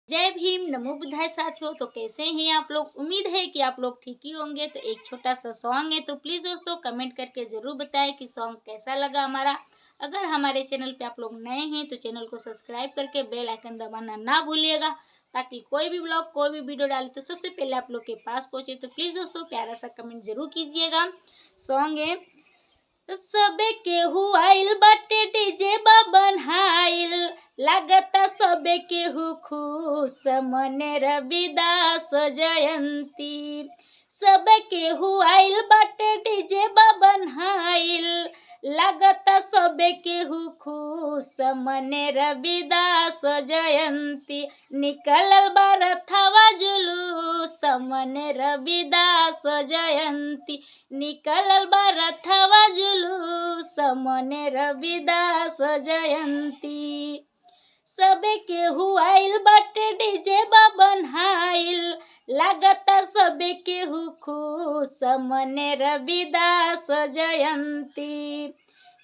जय भीम, नमो बुद्धाय साथियों। तो कैसे हैं आप लोग? उम्मीद है कि आप लोग ठीक ही होंगे। तो एक छोटा सा सॉन्ग है, तो प्लीज़ दोस्तों कमेंट करके ज़रूर बताएं कि सॉन्ग कैसा लगा हमारा। अगर हमारे चैनल पे आप लोग नए हैं तो चैनल को सब्सक्राइब करके बेल आइकन दबाना ना भूलिएगा, ताकि कोई भी ब्लॉग कोई भी वीडियो डाले तो सबसे पहले आप लोग के पास पहुँचे। तो प्लीज़ दोस्तों प्यारा सा कमेंट ज़रूर कीजिएगा। सॉन्ग है, सबे केहू आइल बाटे डीजे बा बनहाइल, लागता सबे केहू खुश मने रविदास जयंती। सबे केहू आइल बाटे डीजे बा बनहाइल, लागता सबे केहू खुश मने रविदास जयंती। निकलल बा रथवा जुलूस मने रविदास जयंती। निकलल बा रथवा जुलूस मने रविदास जयंती। सबे केहू आइल बाटे डीजे बा बनहाइल, लागता सबे केहू खुश मने रविदास जयंती।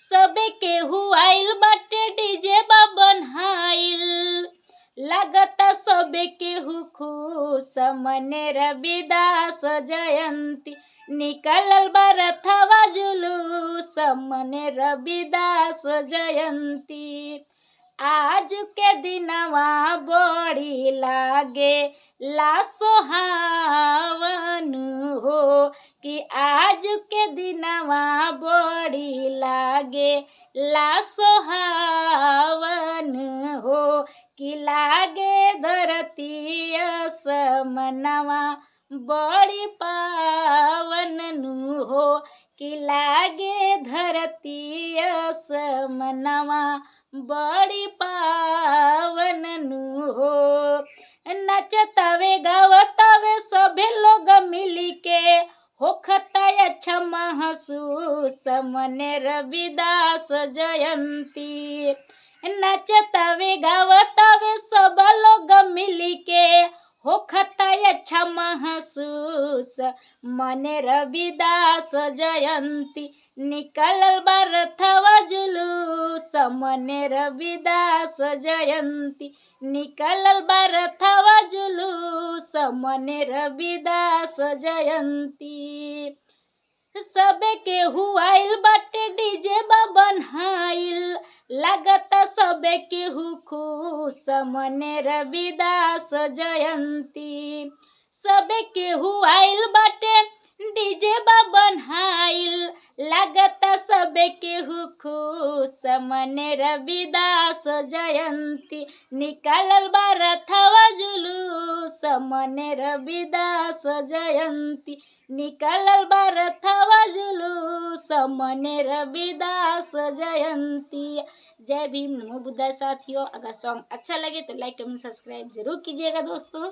सबे केहू आइल बाटे डीजे बा बनहाइल, लागता सबे केहू खुश मने रविदास जयंती। निकलल बा रथवा जुलूस मने रविदास जयंती। आज के दिनवा बड़ी लागे ला सोहावन हो, कि आज के दिनवा बड़ी लागे ला सोहावन हो, कि लागे धरती असमनवा बड़ी पावन हो, कि लागे धरती असमनवा बड़ी पावन हो। नचतावे गावतावे सभे लोग मिली के, होखता अच्छा महसूस मने रविदास जयंती। नचतावे गावतावे सब लोग मिली के, होखता अच्छा महसूस मने रविदास जयंती। निकलल बा रथवा जुलूस मने रविदास जयंती। निकलल बा रथवा जुलूस मने रविदास जयंती। सबे केहू आइल बाटे डीजे बा बनहाइल, लागता सबे केहू खुश मने रविदास जयंती। सबे केहू आइल बाटे डीजे बा बनहाइल, लागता सबे केहू खुश मने रविदास जयंती। निकलल बा रथवा जुलूस मने रविदास जयंती। निकलल बा रथवा जुलूस मने रविदास जयंती। जय भीम, नमो बुद्धाय साथियों। अगर सॉन्ग अच्छा लगे तो लाइक कमेंट सब्सक्राइब जरूर कीजिएगा दोस्तों।